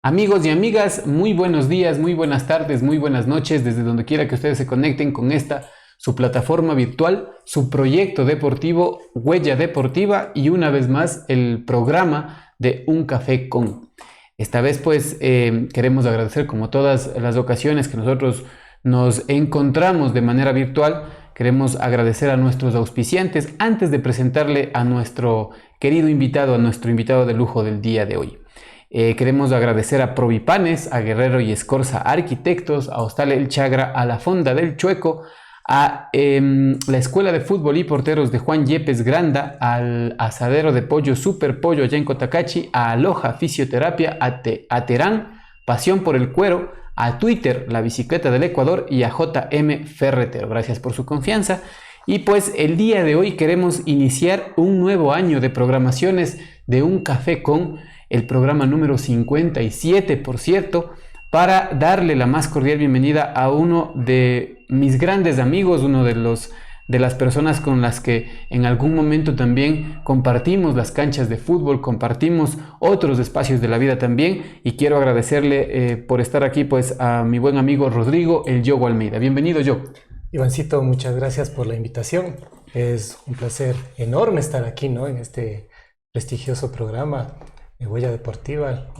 Amigos y amigas, muy buenos días, muy buenas tardes, muy buenas noches, desde donde quiera que ustedes se conecten con esta, su plataforma virtual, su proyecto deportivo, Huella Deportiva y una vez más el programa de Un Café con. Esta vez pues queremos agradecer como todas las ocasiones que nosotros nos encontramos de manera virtual, queremos agradecer a nuestros auspiciantes antes de presentarle a nuestro querido invitado, a nuestro invitado de lujo del día de hoy. Queremos agradecer a Provipanes, a Guerrero y Escorza Arquitectos, a Hostal El Chagra, a la Fonda del Chueco, a la Escuela de Fútbol y Porteros de Juan Yepes Granda, al Asadero de Pollo Super Pollo allá en Cotacachi, a Aloha Fisioterapia, a Terán, Pasión por el Cuero, a Twitter, La Bicicleta del Ecuador y a JM Ferretero. Gracias por su confianza. Y pues el día de hoy queremos iniciar un nuevo año de programaciones de Un Café con el programa número 57, por cierto, para darle la más cordial bienvenida a uno de mis grandes amigos, uno de las personas con las que en algún momento también compartimos las canchas de fútbol, compartimos otros espacios de la vida también, y quiero agradecerle por estar aquí pues a mi buen amigo Rodrigo El Yogo Almeida. Bienvenido, Yogo. Ivancito, muchas gracias por la invitación. Es un placer enorme estar aquí, ¿no? En este prestigioso programa de Huella Deportiva.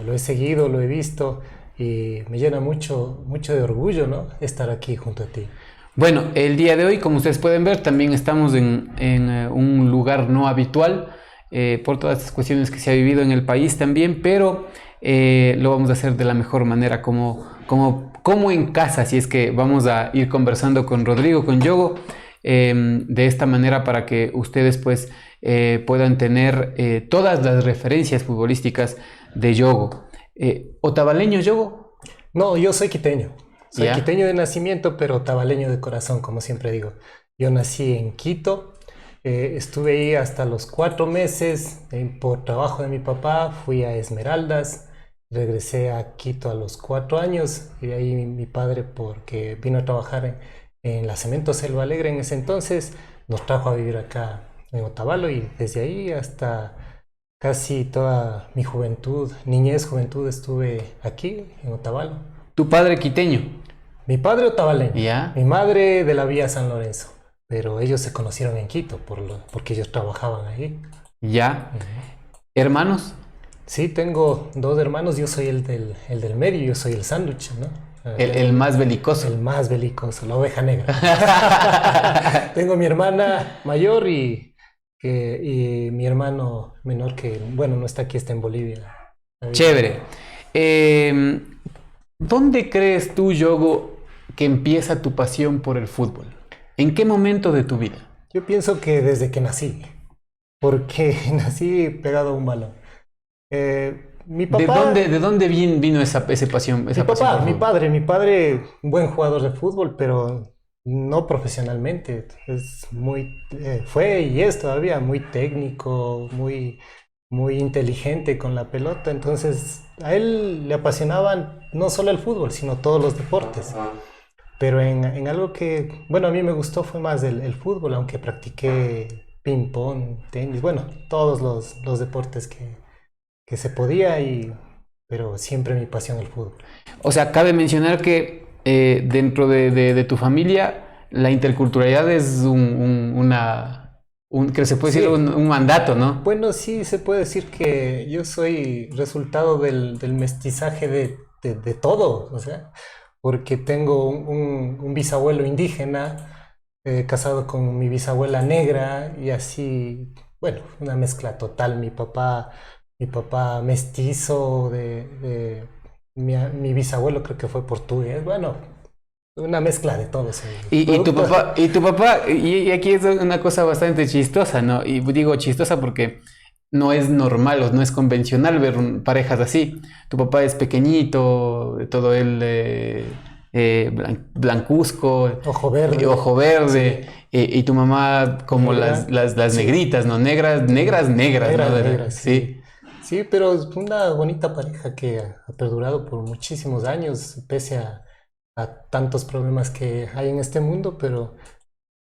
Lo he seguido, lo he visto y me llena mucho, mucho de orgullo, ¿no? Estar aquí junto a ti. Bueno, el día de hoy, como ustedes pueden ver, también estamos en un lugar no habitual por todas estas cuestiones que se ha vivido en el país también, pero lo vamos a hacer de la mejor manera, como en casa, si es que vamos a ir conversando con Rodrigo, con Yogo, de esta manera para que ustedes pues puedan tener todas las referencias futbolísticas de Yogo. ¿Otavaleño, Yogo? No, yo soy quiteño. Soy ¿Ya? quiteño de nacimiento, pero tabaleño de corazón, como siempre digo. Yo nací en Quito, estuve ahí hasta los 4 meses por trabajo de mi papá, fui a Esmeraldas, regresé a Quito a los 4 años y de ahí mi padre, porque vino a trabajar en la Cemento Selva Alegre en ese entonces, nos trajo a vivir acá en Otavalo y desde ahí hasta casi toda mi juventud, niñez, juventud estuve aquí en Otavalo. ¿Tu padre quiteño? Mi padre otavaleño, ¿Ya? mi madre de la vía San Lorenzo, pero ellos se conocieron en Quito porque ellos trabajaban ahí. ¿Ya? Ujú. ¿Hermanos? Sí, tengo dos hermanos, yo soy el del medio, yo soy el sándwich, ¿no? El más belicoso. El más belicoso, la oveja negra. Tengo mi hermana mayor y mi hermano menor que, bueno, no está aquí, está en Bolivia. Chévere. ¿Dónde crees tú, Yogo, que empieza tu pasión por el fútbol? ¿En qué momento de tu vida? Yo pienso que desde que nací, porque nací pegado a un balón. Mi papá, De dónde vino esa pasión, mi esa pasión por papá, el mi fútbol? padre, mi padre, un buen jugador de fútbol, pero no profesionalmente. Fue y es todavía muy técnico, muy inteligente con la pelota. Entonces, a él le apasionaban no solo el fútbol, sino todos los deportes. Pero en algo que, bueno, a mí me gustó fue más el fútbol, aunque practiqué ping pong, tenis, bueno, todos los deportes que se podía, pero siempre mi pasión el fútbol. O sea, cabe mencionar que dentro de tu familia la interculturalidad es que se puede decir Sí, un mandato, ¿no? bueno, sí se puede decir que yo soy resultado del mestizaje de todo, o sea, porque tengo un bisabuelo indígena, casado con mi bisabuela negra y así, bueno, una mezcla total. Mi papá mestizo mi bisabuelo creo que fue portugués, bueno, una mezcla de todo soy. Producto. Y tu papá, y aquí es una cosa bastante chistosa, ¿no? Y digo chistosa porque no es normal o no es convencional ver parejas así. Tu papá es pequeñito, todo él blancuzco, Ojo verde. ojo verde, Sí. y tu mamá como Negra. las Sí. negritas, ¿no? Negras, negras, negras, ¿no? Negras, negras, Sí. sí. Sí, pero es una bonita pareja que ha perdurado por muchísimos años, pese a tantos problemas que hay en este mundo, pero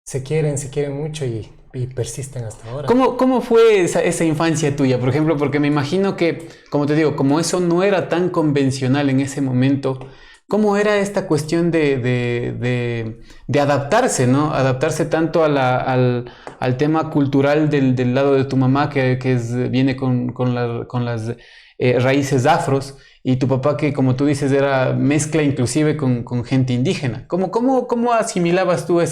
se quieren mucho y y persisten hasta ahora. ¿Cómo fue esa infancia tuya? Por ejemplo, porque me imagino que, como te digo, como eso no era tan convencional en ese momento, ¿cómo era esta cuestión de adaptarse, ¿no? Adaptarse tanto al tema cultural del lado de tu mamá, viene con las raíces afros, y tu papá que, como tú dices, era mezcla inclusive con gente indígena. ¿Cómo asimilabas tú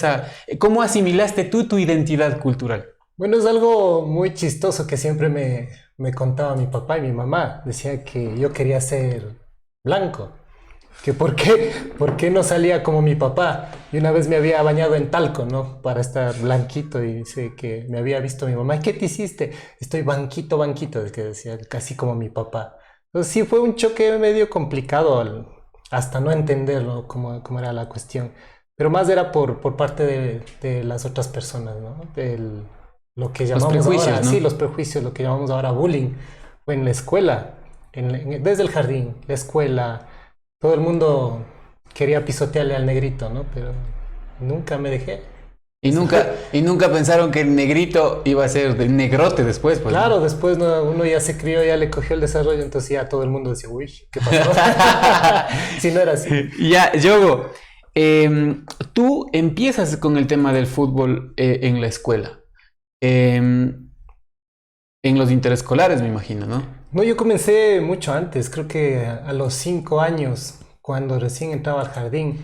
cómo asimilaste tú tu identidad cultural? Bueno, es algo muy chistoso que siempre me contaba mi papá y mi mamá. Decía que yo quería ser blanco, que por qué no salía como mi papá. Y una vez me había bañado en talco, ¿no? Para estar blanquito, y dice que me había visto mi mamá. ¿Qué te hiciste? Estoy banquito, banquito, es que decía, casi como mi papá. Entonces sí fue un choque medio complicado hasta no entenderlo cómo era la cuestión. Pero más era por parte de las otras personas, ¿no? Lo que Los llamamos prejuicios, ahora, ¿no? sí, los prejuicios, lo que llamamos ahora bullying. O en la escuela, desde el jardín, la escuela, todo el mundo quería pisotearle al negrito, ¿no? Pero nunca me dejé. Y nunca pensaron que el negrito iba a ser del negrote después, pues. Claro, después uno ya se crió, ya le cogió el desarrollo, entonces ya todo el mundo decía, uy, ¿qué pasó? Si no era así. Ya, Yogo, tú empiezas con el tema del fútbol en la escuela, en los interescolares, me imagino, ¿no? No, yo comencé mucho antes, creo que a los 5 años, cuando recién entraba al jardín,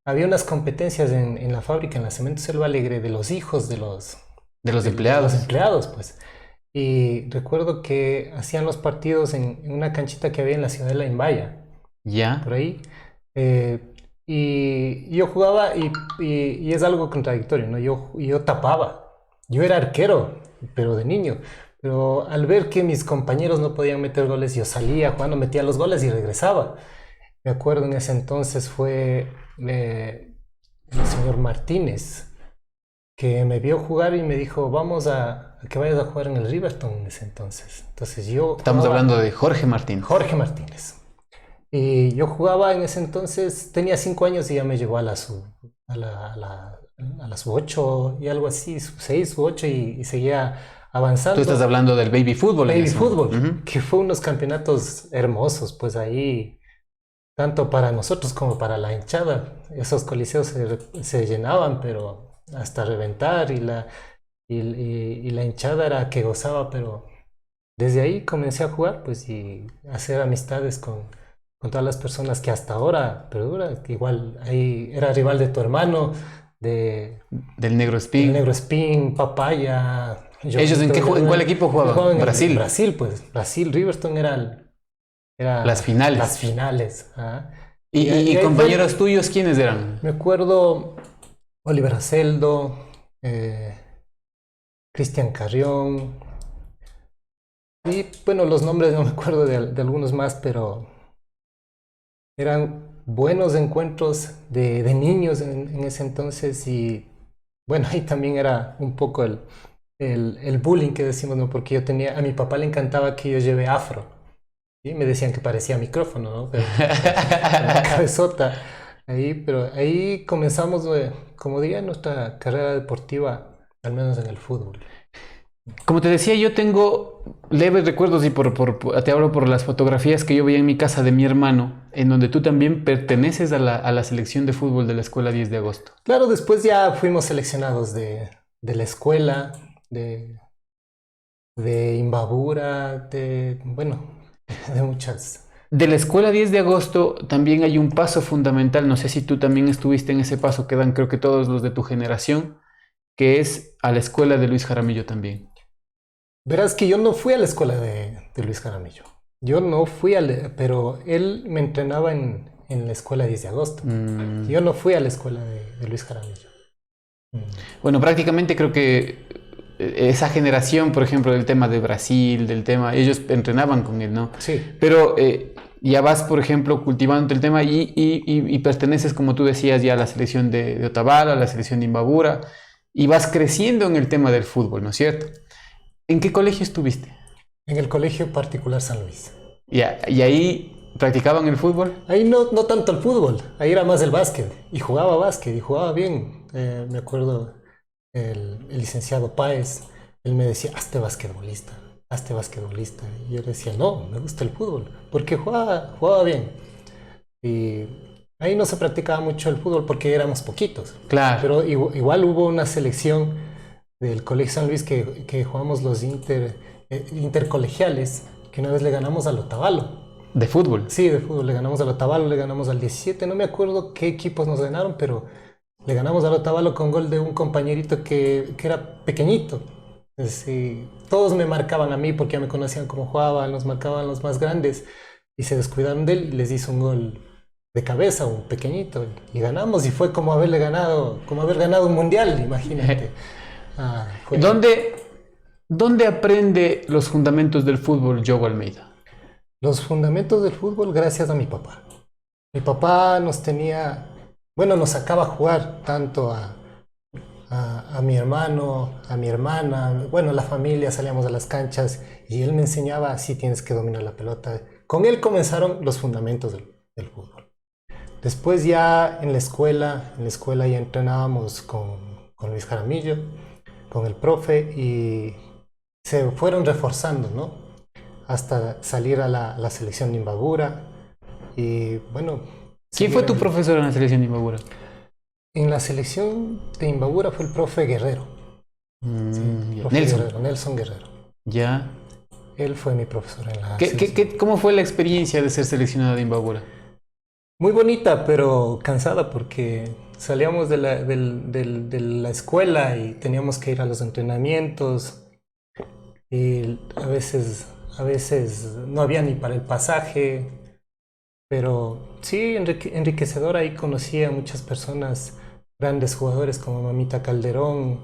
había unas competencias en la fábrica, en la Cemento Selva Alegre, de los hijos De los de empleados. los empleados, pues. Y recuerdo que hacían los partidos en una canchita que había en la ciudad de La Imbaya, Ya. por ahí. Eh, y yo jugaba y es algo contradictorio, ¿no? Yo tapaba. Yo era arquero, pero de niño. Pero al ver que mis compañeros no podían meter goles, yo salía jugando, metía los goles y regresaba. Me acuerdo en ese entonces fue el señor Martínez, que me vio jugar y me dijo, vamos a que vayas a jugar en el Riverton en ese entonces. Entonces yo Estamos jugaba, hablando de Jorge Martín. Jorge Martínez. Y yo jugaba en ese entonces, tenía 5 años y ya me llevó a la sub 8 y algo así, sub 6, sub 8 y seguía avanzando. Tú estás hablando del baby fútbol. Baby fútbol, Ujú. que fue unos campeonatos hermosos, pues ahí, tanto para nosotros como para la hinchada. Esos coliseos se llenaban, pero hasta reventar, y la hinchada era que gozaba, pero desde ahí comencé a jugar, pues, y a hacer amistades con todas las personas que hasta ahora perduran. Igual ahí era rival de tu hermano, Del Negro del Spin. Negro Spin, Papaya. ¿Ellos en cuál equipo jugaban? En Brasil. Brasil, pues. Brasil, Riverton era Las finales. las finales. ¿Ah? ¿Y ahí compañeros tuyos quiénes eran? me acuerdo Oliver Aceldo, Cristian Carrión. Y bueno, los nombres no me acuerdo de algunos más, pero eran buenos encuentros de niños en ese entonces. Y bueno, ahí también era un poco el bullying que decimos, ¿no? Porque a mi papá le encantaba que yo lleve afro. Y me decían que parecía micrófono, ¿no? Pero la cabezota. Pero ahí comenzamos, como diría, nuestra carrera deportiva, al menos en el fútbol. Como te decía, yo tengo leves recuerdos y te hablo por las fotografías que yo veía en mi casa de mi hermano, en donde tú también perteneces a la selección de fútbol de la Escuela 10 de Agosto. Claro, después ya fuimos seleccionados de la escuela, de Imbabura, bueno, de muchas. De la Escuela 10 de Agosto también hay un paso fundamental, no sé si tú también estuviste en ese paso que dan creo que todos los de tu generación, que es a la Escuela de Luis Jaramillo también. Verás que yo no fui a la escuela de Luis Jaramillo. Yo no fui pero él me entrenaba en la escuela 10 de agosto. Yo no fui a la escuela de Luis Jaramillo. Bueno, prácticamente creo que esa generación, por ejemplo, del tema de Brasil, ellos entrenaban con él, ¿no? Sí. Pero ya vas, por ejemplo, cultivando el tema y perteneces, como tú decías, ya a la selección de Otavalo, a la selección de Imbabura, y vas creciendo en el tema del fútbol, ¿no es cierto? ¿En qué colegio estuviste? En el Colegio Particular San Luis. Ya, ¿y ahí practicaban el fútbol? Ahí no tanto el fútbol, ahí era más el básquet. Y jugaba básquet, y jugaba bien. Me acuerdo el licenciado Páez, él me decía, hazte basquetbolista, hazte basquetbolista. Y yo le decía, no, me gusta el fútbol, porque jugaba bien. Y ahí no se practicaba mucho el fútbol porque éramos poquitos. Claro. Pero igual hubo una selección del Colegio San Luis que jugamos los intercolegiales, que una vez le ganamos al Otavalo. ¿De fútbol? Sí, de fútbol, le ganamos al Otavalo, le ganamos al 17, no me acuerdo qué equipos nos ganaron, pero le ganamos al Otavalo con gol de un compañerito que era pequeñito. Sí, todos me marcaban a mí porque ya me conocían cómo jugaba, nos marcaban los más grandes y se descuidaron de él y les hizo un gol de cabeza, un pequeñito, y ganamos y fue como haber ganado un mundial, imagínate. Fue... ¿Dónde aprende los fundamentos del fútbol Yogo Almeida? Los fundamentos del fútbol gracias a mi papá. Mi papá nos sacaba a jugar tanto a mi hermano, a mi hermana, bueno, la familia, salíamos a las canchas y él me enseñaba así tienes que dominar la pelota. Con él comenzaron los fundamentos del fútbol. Después ya en la escuela ya entrenábamos con Luis Jaramillo, con el profe y se fueron reforzando, ¿no? Hasta salir a la selección de Imbabura y bueno... ¿Quién fue tu profesor en la selección de Imbabura? En la selección de Imbabura fue el profe Guerrero. Sí, profe Nelson. Guerrero, Nelson Guerrero. Ya. Él fue mi profesor en la selección. ¿Cómo fue la experiencia de ser seleccionado de Imbabura? Muy bonita, pero cansada porque salíamos de la escuela y teníamos que ir a los entrenamientos y a veces no había ni para el pasaje, pero sí, enriquecedor. Ahí conocí a muchas personas, grandes jugadores como Mamita Calderón.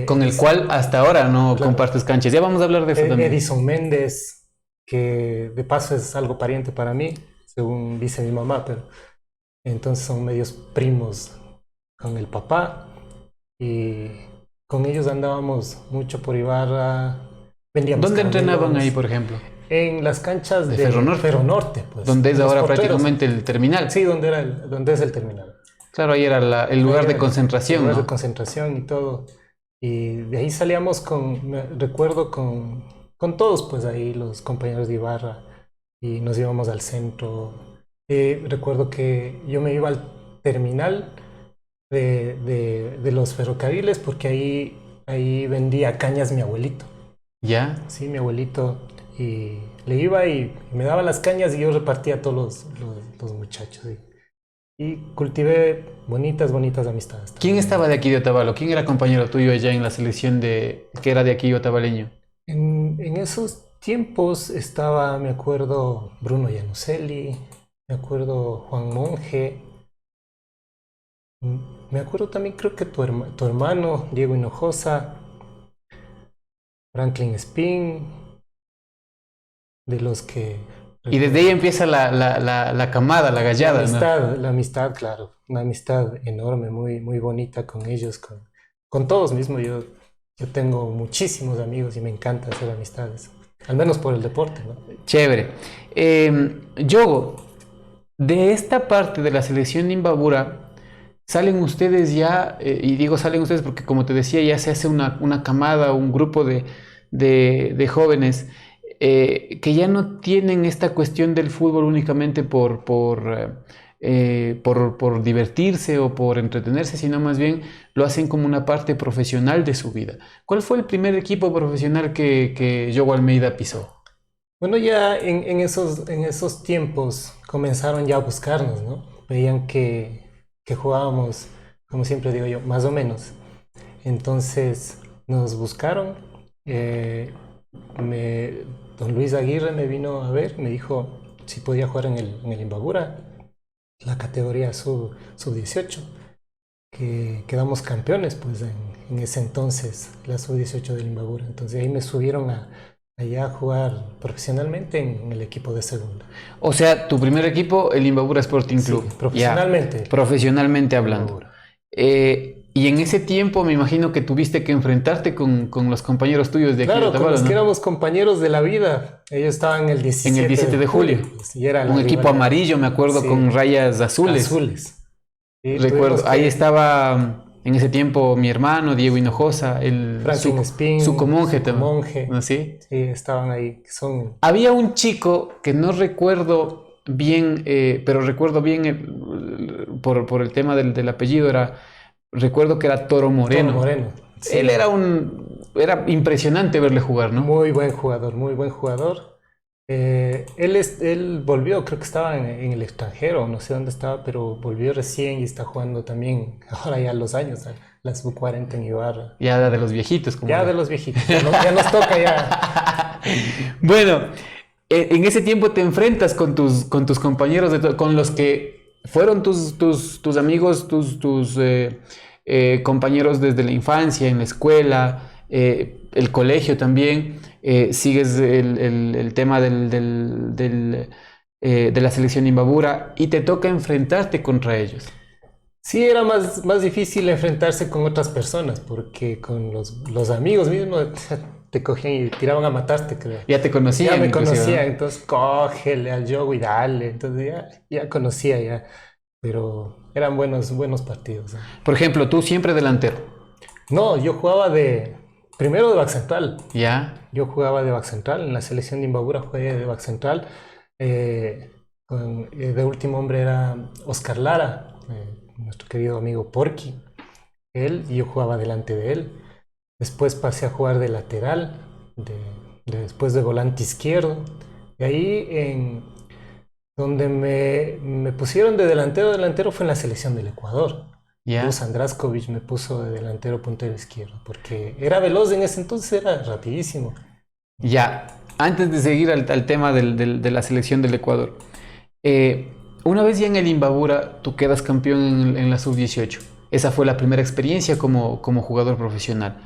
Con el cual hasta ahora no compartes canchas. Ya vamos a hablar de eso también. Edison Méndez, que de paso es algo pariente para mí, según dice mi mamá, pero entonces son medios primos con el papá y con ellos andábamos mucho por Ibarra. ¿Dónde entrenaban ahí, por ejemplo? En las canchas de Ferro Norte, pues. Donde es ahora prácticamente el terminal. Sí, donde es el terminal. Claro, ahí era el lugar de concentración. El lugar de concentración y todo. Y de ahí salíamos recuerdo con todos, pues ahí los compañeros de Ibarra, y nos íbamos al centro. Recuerdo que yo me iba al terminal de los ferrocarriles porque ahí vendía cañas mi abuelito. ¿Ya? Sí, mi abuelito. Y le iba y me daba las cañas y yo repartía a todos los muchachos. Y cultivé bonitas amistades. ¿Quién estaba de aquí de Otavalo? ¿Quién era compañero tuyo allá en la selección que era de aquí otavaleño? En esos tiempos estaba, me acuerdo, Bruno Llanuselli, me acuerdo Juan Monge, me acuerdo también creo que tu hermano, Diego Hinojosa, Franklin Spin, de los que... Y desde ahí empieza la camada, la gallada, ¿no? La amistad, claro. Una amistad enorme, muy bonita con ellos, con todos mismos. Yo tengo muchísimos amigos y me encanta hacer amistades. Al menos por el deporte, ¿no? Chévere. Yogo, de esta parte de la selección de Imbabura, salen ustedes ya, y digo salen ustedes porque como te decía, ya se hace una camada, un grupo de jóvenes que ya no tienen esta cuestión del fútbol únicamente por divertirse o por entretenerse, sino más bien lo hacen como una parte profesional de su vida. ¿Cuál fue el primer equipo profesional que Yogo Almeida pisó? Bueno, ya en esos tiempos comenzaron ya a buscarnos, ¿no? Veían que jugábamos, como siempre digo yo, más o menos. Entonces nos buscaron. Don Luis Aguirre me vino a ver, me dijo si podía jugar en el Imbabura, la categoría sub-18, que quedamos campeones pues en ese entonces, la sub-18 del Imbabura. Entonces ahí me subieron allá a jugar profesionalmente en el equipo de segunda. O sea, tu primer equipo, el Imbabura Sporting Club. Sí, profesionalmente. Ya, profesionalmente hablando. Y en ese tiempo me imagino que tuviste que enfrentarte con los compañeros tuyos de aquí. Claro, de Otavalo, con los ¿no? que éramos compañeros de la vida. Ellos estaban en el 17 de julio. Pues, y era un equipo amarillo, me acuerdo, sí, con rayas azules. Azules. Sí, Recuerdo, ahí estaba En ese tiempo mi hermano, Diego Hinojosa, Franklin Spin, su comonje también. Monje. ¿No? ¿Sí? Sí, estaban ahí. Había un chico que no recuerdo bien, pero recuerdo bien por el tema del apellido, recuerdo que era Toro Moreno. Toro Moreno. Sí. Él era impresionante verle jugar, ¿no? Muy buen jugador, muy buen jugador. Él volvió, creo que estaba en el extranjero, no sé dónde estaba, pero volvió recién y está jugando también, ahora ya a los años, a la sub-40 en Ibarra. Ya de los viejitos. Ya de los viejitos, ya nos toca ya. Bueno, en ese tiempo te enfrentas con tus compañeros, con los que fueron tus amigos, tus compañeros desde la infancia, en la escuela, el colegio también. Sigues el tema de la selección Imbabura y te toca enfrentarte contra ellos. Sí, era más difícil enfrentarse con otras personas, porque con los amigos mismos te cogían y tiraban a matarte, creo. Ya te conocían. Ya me conocían, ¿no? entonces cógele al juego y dale. Entonces ya conocía ya, pero eran buenos partidos. ¿Eh? Por ejemplo, tú siempre delantero. No, yo jugaba primero de back central. Ya. Yo jugaba de back central, en la selección de Imbabura jugué de back central. De último hombre era Oscar Lara, nuestro querido amigo Porky. Él, y yo jugaba delante de él. Después pasé a jugar de lateral, después de volante izquierdo. Y ahí donde me pusieron de delantero fue en la selección del Ecuador. Luz Andraskovic me puso de delantero puntero izquierdo, porque era veloz en ese entonces, era rapidísimo. Ya, antes de seguir al tema de la selección del Ecuador, una vez ya en el Imbabura, tú quedas campeón en la sub-18. Esa fue la primera experiencia como jugador profesional.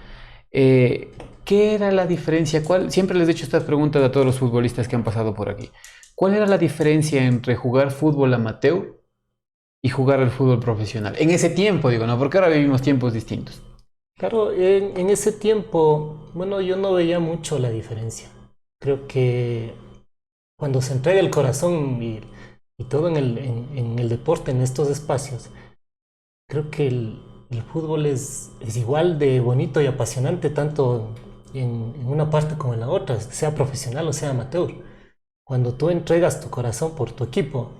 ¿Qué era la diferencia? Siempre les he hecho estas preguntas a todos los futbolistas que han pasado por aquí. ¿Cuál era la diferencia entre jugar fútbol amateur y jugar el fútbol profesional? En ese tiempo, digo, ¿no? Porque ahora vivimos tiempos distintos. Claro, en ese tiempo, bueno, yo no veía mucho la diferencia. Creo que cuando se entrega el corazón y todo en el deporte, en estos espacios, creo que el fútbol es igual de bonito y apasionante, tanto en una parte como en la otra, sea profesional o sea amateur. Cuando tú entregas tu corazón por tu equipo,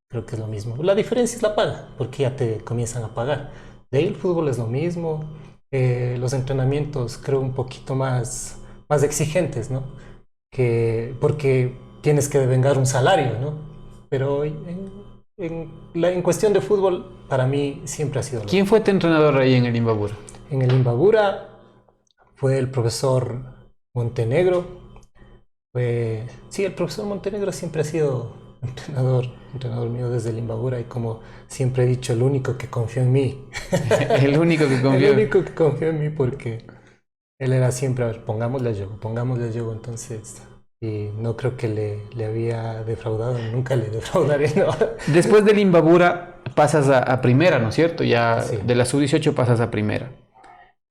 creo que es lo mismo. La diferencia es la paga, porque ya te comienzan a pagar. De ahí el fútbol es lo mismo. Los entrenamientos creo un poquito más exigentes, ¿no? Porque tienes que devengar un salario, ¿no? Pero en cuestión de fútbol, para mí siempre ha sido... ¿Quién fue tu entrenador ahí en el Imbabura? En el Imbabura fue el profesor Montenegro. Sí, el profesor Montenegro siempre ha sido entrenador mío desde el Imbabura, y como siempre he dicho, el único que confió en mí. El único que confió. El único que confió en mí, porque él era siempre, a ver, pongámosle a juego, entonces, y no creo que le había defraudado, nunca le defraudaré, ¿no? Después del Imbabura pasas a primera, ¿no es cierto? Ya sí. De la sub-18 pasas a primera.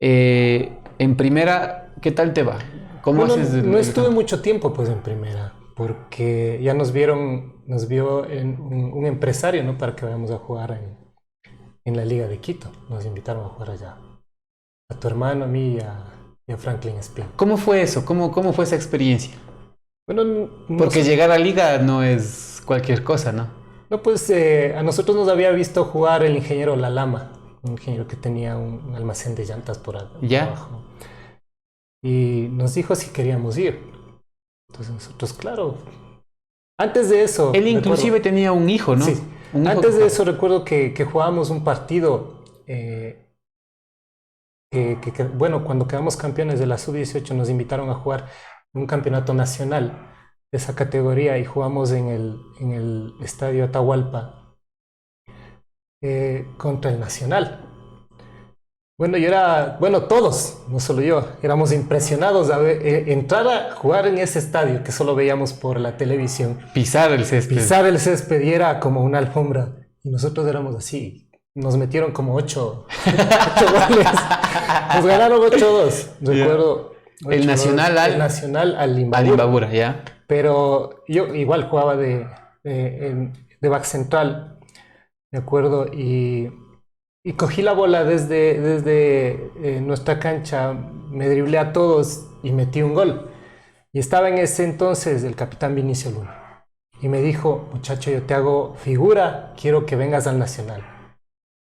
En primera, ¿qué tal te va? ¿Cómo haces? No estuve mucho tiempo pues en primera, porque ya nos vio un empresario, ¿no? Para que vayamos a jugar en la Liga de Quito. Nos invitaron a jugar allá. A tu hermano, a mí y a Franklin Spin. ¿Cómo fue eso? ¿Cómo fue esa experiencia? Bueno, porque llegar a Liga no es cualquier cosa, ¿no? No, pues a nosotros nos había visto jugar el ingeniero Lalama, un ingeniero que tenía un almacén de llantas por abajo. Y nos dijo si queríamos ir. Entonces nosotros, claro. Antes de eso... Él inclusive tenía un hijo, ¿no? Sí. Antes de eso recuerdo que jugábamos un partido bueno, cuando quedamos campeones de la sub-18 nos invitaron a jugar un campeonato nacional de esa categoría, y jugamos en el estadio Atahualpa contra el Nacional. Bueno, todos, no solo yo, éramos impresionados a entrar a jugar en ese estadio que solo veíamos por la televisión. Pisar el césped. Y era como una alfombra. Y nosotros éramos así. Nos metieron como 8 goles. Nos ganaron 8-2. Recuerdo. El Nacional al Imbabura, ya. Pero yo igual jugaba de back central, me acuerdo, y Y cogí la bola desde nuestra cancha, me driblé a todos y metí un gol. Y estaba en ese entonces el capitán Vinicio Luna. Y me dijo, muchacho, yo te hago figura, quiero que vengas al Nacional.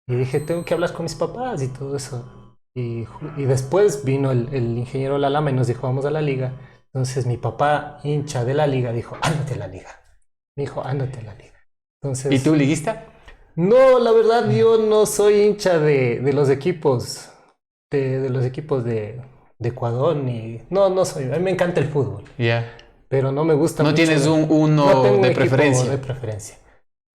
Y dije, tengo que hablar con mis papás y todo eso. Y después vino el ingeniero Lalama y nos dijo, vamos a la liga. Entonces mi papá, hincha de la liga, dijo, ándate a la liga. Me dijo, ándate a la liga. Entonces, ¿Y tú, liguista? no, la verdad yo no soy hincha de los equipos, de los equipos de Ecuador, ni... No, no soy, a mí me encanta el fútbol, Ya. pero no me gusta ¿No mucho tienes no uno tengo un de equipo preferencia? de preferencia,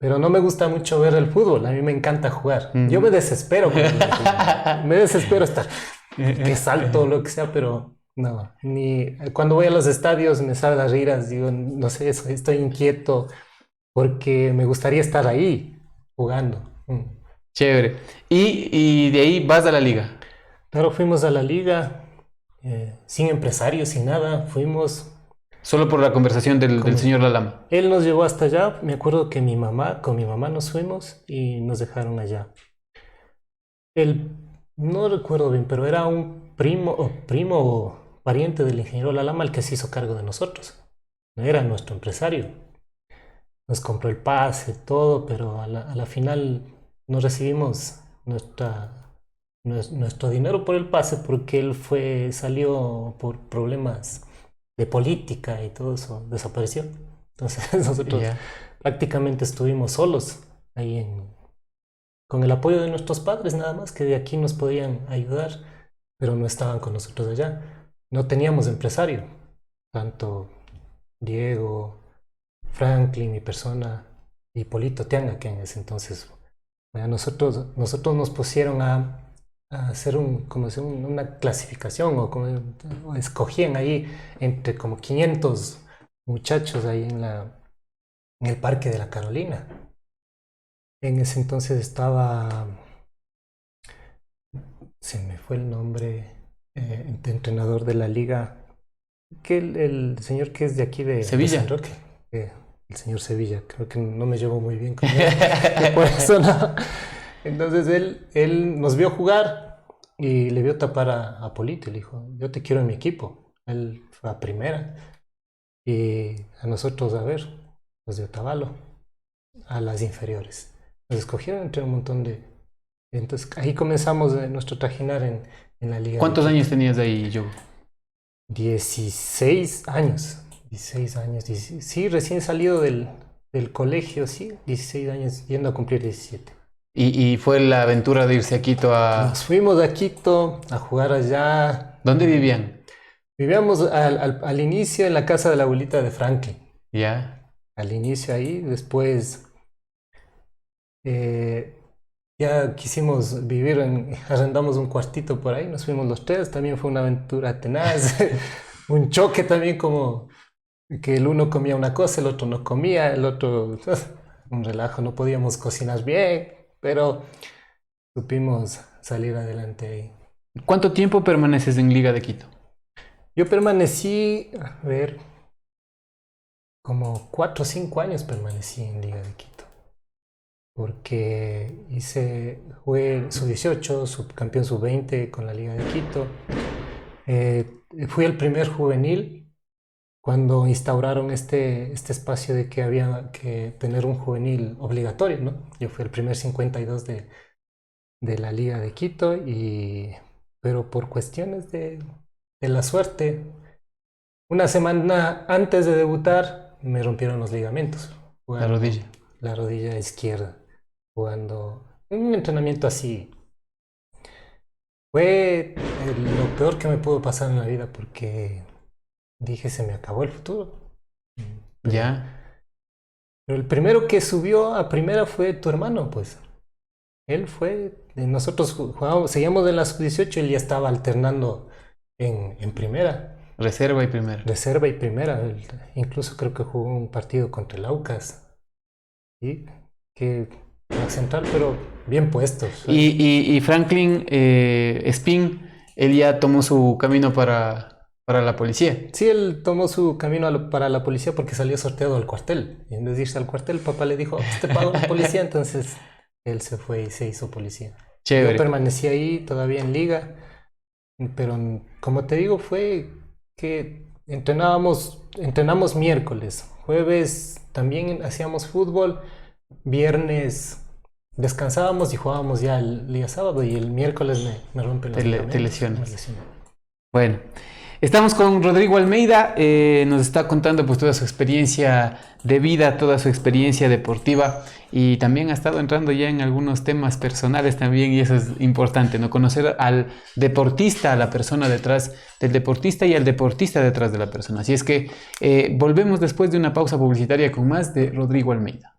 pero no me gusta mucho ver el fútbol, a mí me encanta jugar. Mm. Yo me desespero cuando veo el fútbol. Me desespero estar, que salto o lo que sea, pero no, ni... Cuando voy a los estadios me salen las riras, digo, no sé, estoy inquieto porque me gustaría estar ahí jugando. Chévere. Y de ahí vas a la liga. Claro, fuimos a la liga, sin empresarios, sin nada, fuimos. Solo por la conversación del señor Lalama. Él nos llevó hasta allá, me acuerdo que con mi mamá nos fuimos y nos dejaron allá. Él, no recuerdo bien, pero era un primo o pariente del ingeniero Lalama el que se hizo cargo de nosotros. No era nuestro empresario. Nos compró el pase, todo, pero a la final no recibimos nuestro dinero por el pase porque salió por problemas de política y todo eso, desapareció. Entonces nosotros Ya. prácticamente estuvimos solos ahí con el apoyo de nuestros padres nada más, que de aquí nos podían ayudar, pero no estaban con nosotros allá. No teníamos empresario, tanto Diego, Franklin, mi persona, y Polito Tianga, que en ese entonces nosotros nos pusieron a hacer una clasificación o escogían ahí entre como 500 muchachos ahí en el Parque de la Carolina. En ese entonces se me fue el nombre, de entrenador de la liga, que el señor que es de aquí de Sevilla. San Roque, el señor Sevilla, creo que no me llevo muy bien con él, que por eso no. Entonces él nos vio jugar y le vio tapar a Polito y le dijo, yo te quiero en mi equipo. Él fue a primera y a nosotros, a ver, los de Otavalo, a las inferiores. Nos escogieron entre un montón de... Entonces ahí comenzamos nuestro trajinar en la liga. ¿Cuántos años tenías ahí, Yogo? 16 años. 16 años. Sí, recién salido del colegio, sí. 16 años, yendo a cumplir 17. Y fue la aventura de irse a Quito a... Nos fuimos a Quito a jugar allá. ¿Dónde vivían? Vivíamos al inicio en la casa de la abuelita de Franklin. Ya. Al inicio ahí, después ya quisimos vivir, arrendamos un cuartito por ahí, nos fuimos los tres, también fue una aventura tenaz, un choque también como que el uno comía una cosa, el otro no comía, el otro, un relajo, no podíamos cocinar bien, pero supimos salir adelante ahí. ¿Cuánto tiempo permaneces en Liga de Quito? Yo permanecí, a ver, como 4 o 5 años permanecí en Liga de Quito. Porque jugué sub-18, subcampeón sub-20 con la Liga de Quito. Fui el primer juvenil cuando instauraron este espacio de que había que tener un juvenil obligatorio, ¿no? Yo fui el primer 52 de la Liga de Quito, pero por cuestiones de la suerte, una semana antes de debutar me rompieron los ligamentos. La rodilla. La rodilla izquierda, jugando un entrenamiento así. Fue lo peor que me pudo pasar en la vida porque dije, se me acabó el futuro. Ya. Pero el primero que subió a primera fue tu hermano, pues. Él fue, nosotros seguíamos en la sub-18, él ya estaba alternando en primera. Reserva y primera. Reserva y primera. Incluso creo que jugó un partido contra el Aucas. ¿Sí? Que central, pero bien puesto. Y Franklin Spin, él ya tomó su camino para la policía. Sí, él tomó su camino para la policía porque salió sorteado al cuartel. Y en vez de irse al cuartel, papá le dijo, te pago la policía, entonces él se fue y se hizo policía. Chévere. Yo permanecí ahí todavía en liga, pero como te digo, fue que entrenamos miércoles, jueves también hacíamos fútbol, viernes descansábamos y jugábamos ya el día sábado y el miércoles me rompen los Te ligamentos, me lesionas. lesioné. Bueno, estamos con Rodrigo Almeida, nos está contando pues toda su experiencia de vida, toda su experiencia deportiva y también ha estado entrando ya en algunos temas personales también y eso es importante, ¿no? Conocer al deportista, a la persona detrás del deportista y al deportista detrás de la persona. Así es que volvemos después de una pausa publicitaria con más de Rodrigo Almeida.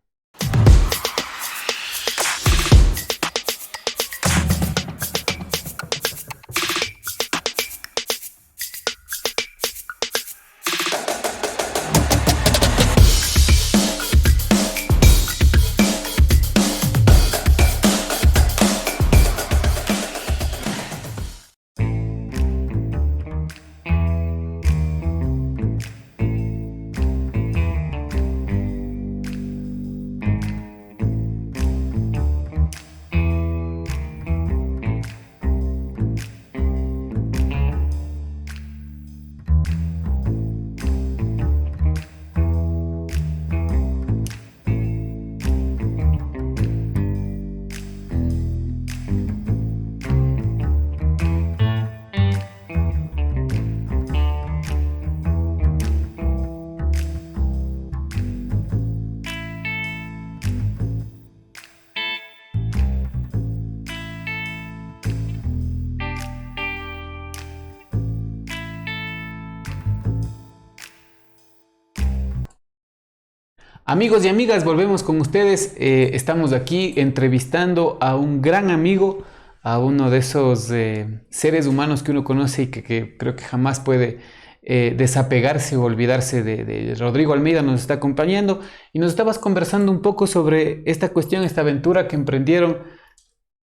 Amigos y amigas, volvemos con ustedes. Estamos aquí entrevistando a un gran amigo, a uno de esos seres humanos que uno conoce y que creo que jamás puede desapegarse o olvidarse de Rodrigo Almeida. Nos está acompañando y nos estabas conversando un poco sobre esta cuestión, esta aventura que emprendieron,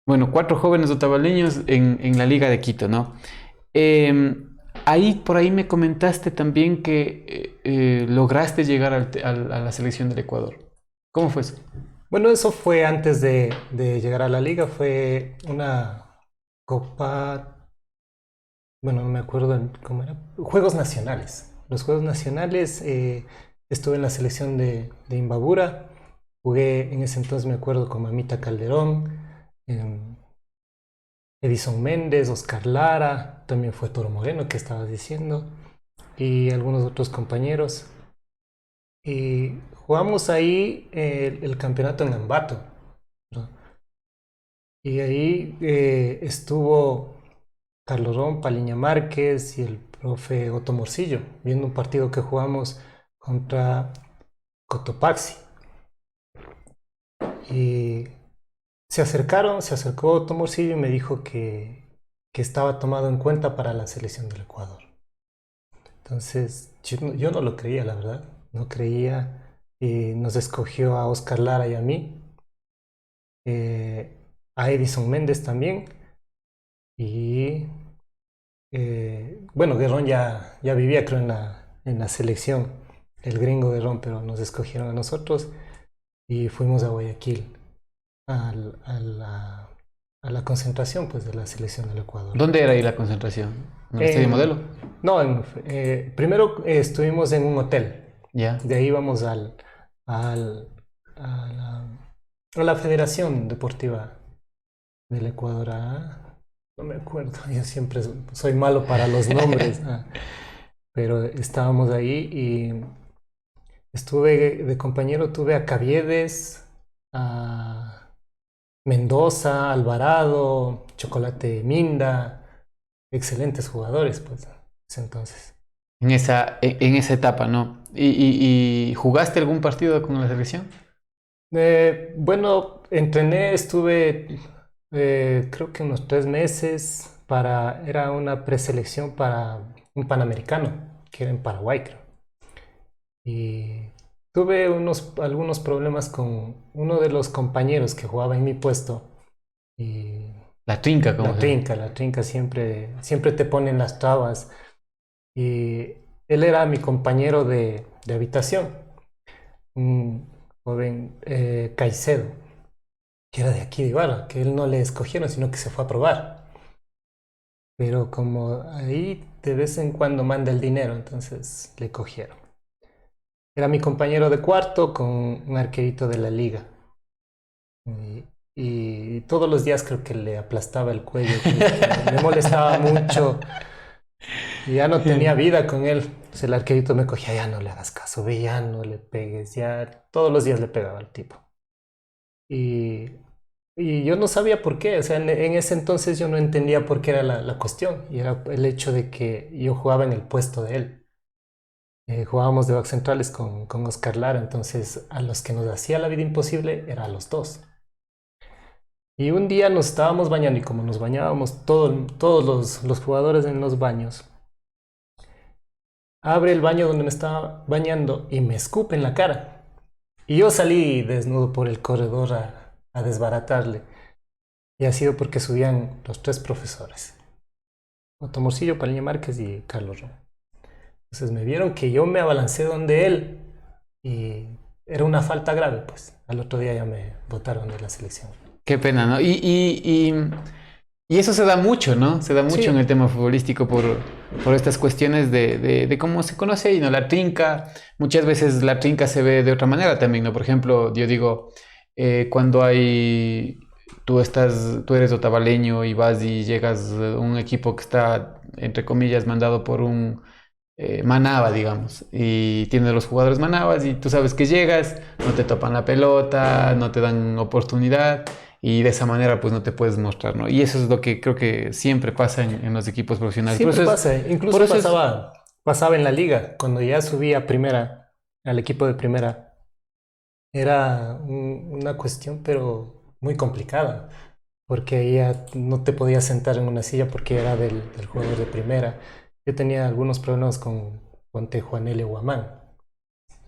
bueno, 4 jóvenes otavaleños en la Liga de Quito, ¿no? Por ahí me comentaste también que lograste llegar a la selección del Ecuador. ¿Cómo fue eso? Bueno, eso fue antes de llegar a la liga, fue una copa, bueno, no me acuerdo cómo era, Juegos Nacionales. Los Juegos Nacionales, estuve en la selección de Imbabura, jugué en ese entonces, me acuerdo, con Mamita Calderón, Edison Méndez, Oscar Lara, también fue Toro Moreno, que estabas diciendo, y algunos otros compañeros. Y jugamos ahí el campeonato en Ambato, ¿no? Y ahí estuvo Carlos Ron, Paliña Márquez y el profe Otto Morcillo, viendo un partido que jugamos contra Cotopaxi. Y se acercó Otto Morcillo y me dijo que estaba tomado en cuenta para la selección del Ecuador. Entonces, yo no lo creía, la verdad, no creía. Y nos escogió a Oscar Lara y a mí, eh, a Edison Méndez también. Y bueno, Guerrón ya vivía, creo, en la selección, el gringo Guerrón, pero nos escogieron a nosotros y fuimos a Guayaquil a la concentración pues, de la selección del Ecuador. ¿Dónde era ahí la concentración? ¿En el Estadio Modelo? No, primero estuvimos en un hotel. Ya. De ahí íbamos al, a la Federación Deportiva del Ecuador. No me acuerdo, yo siempre soy malo para los nombres. Pero estábamos ahí y estuve de compañero, tuve a Caviedes, a Mendoza, Alvarado, Chocolate Minda, excelentes jugadores, pues, ese entonces. En esa etapa, ¿no? ¿Y jugaste algún partido con la selección? Bueno, entrené, estuve creo que unos 3 meses era una preselección para un Panamericano, que era en Paraguay, creo. Y tuve algunos problemas con uno de los compañeros que jugaba en mi puesto. Y La trinca, ¿cómo se llama? la trinca siempre te ponen las trabas. Y él era mi compañero de habitación, un joven Caicedo. que era de aquí de Ibarra, que él no le escogieron, sino que se fue a probar. Pero como ahí de vez en cuando manda el dinero, entonces le cogieron. Era mi compañero de cuarto con un arquerito de la liga. Y, y todos los días creo que le aplastaba el cuello, como que me molestaba mucho. Y ya no tenía vida con él. Entonces el arquerito me cogía, ya no le hagas caso, ve, ya no le pegues, ya todos los días le pegaba al tipo. Y, y yo no sabía por qué, o sea, en ese entonces yo no entendía por qué era la cuestión. Y era el hecho de que yo jugaba en el puesto de él. Jugábamos de back centrales con Oscar Lara, entonces a los que nos hacía la vida imposible era a los dos. Y un día nos estábamos bañando y como nos bañábamos todos los jugadores en los baños, abre el baño donde me estaba bañando y me escupe en la cara. Y yo salí desnudo por el corredor a desbaratarle. Y ha sido porque subían los tres profesores. Otto Morcillo, Paliña Márquez y Carlos Ron. Entonces me vieron que yo me abalancé donde él y era una falta grave, pues. Al otro día ya me votaron de la selección. Qué pena, ¿no? Y eso se da mucho, ¿no? Se da mucho en Sí, el tema futbolístico por estas cuestiones de cómo se conoce ahí, ¿no? La trinca, muchas veces la trinca se ve de otra manera también, ¿no? Por ejemplo, yo digo, cuando hay, tú eres otavaleño y vas y llegas a un equipo que está, entre comillas, mandado por un Manaba, digamos, y tiene los jugadores Manabas y tú sabes que llegas, no te topan la pelota, no te dan oportunidad y de esa manera pues no te puedes mostrar, ¿no? Y eso es lo que creo que siempre pasa en los equipos profesionales. siempre pasa. Por Incluso eso es, pasaba en la liga. Cuando ya subí a primera, al equipo de primera, era una cuestión, pero muy complicada. Porque ya no te podías sentar en una silla porque era del jugador de primera. Yo tenía algunos problemas con Tejuanele Guamán.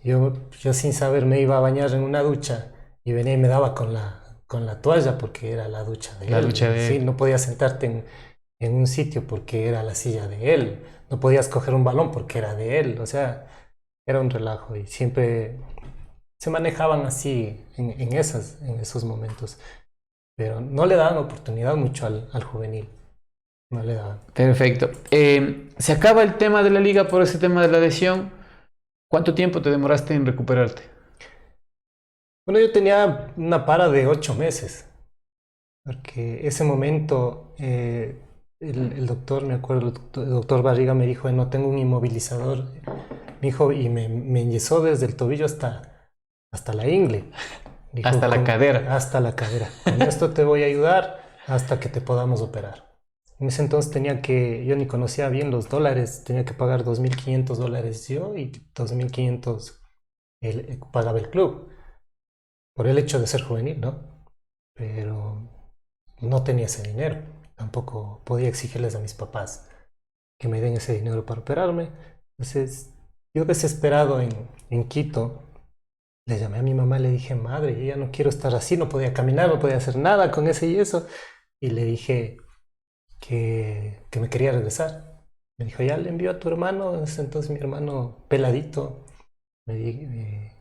Yo sin saber me iba a bañar en una ducha y venía y me daba con la toalla porque era la ducha de la lucha él. Sí, de... no podías sentarte en un sitio porque era la silla de él. No podías coger un balón porque era de él. O sea, era un relajo y siempre se manejaban así en esos momentos. Pero no le daban oportunidad mucho al juvenil. No le daban. Perfecto. Se acaba el tema de la liga por ese tema de la lesión. ¿Cuánto tiempo te demoraste en recuperarte? Bueno, yo tenía una para de 8 meses. Porque ese momento el doctor, me acuerdo, el doctor Barriga me dijo, no tengo un inmovilizador, me dijo, y me enyesó desde el tobillo hasta la ingle. Dijo, Hasta la cadera. hasta la cadera. Con esto te voy a ayudar hasta que te podamos operar. En ese entonces yo ni conocía bien los dólares, tenía que pagar $2.500 yo y 2.500 pagaba el club, por el hecho de ser juvenil, ¿no? Pero no tenía ese dinero. Tampoco podía exigirles a mis papás que me den ese dinero para operarme. Entonces, yo desesperado en Quito, le llamé a mi mamá y le dije, madre, yo ya no quiero estar así, no podía caminar, no podía hacer nada con ese yeso. Y le dije que me quería regresar. Me dijo, ya le envío a tu hermano. Entonces mi hermano peladito le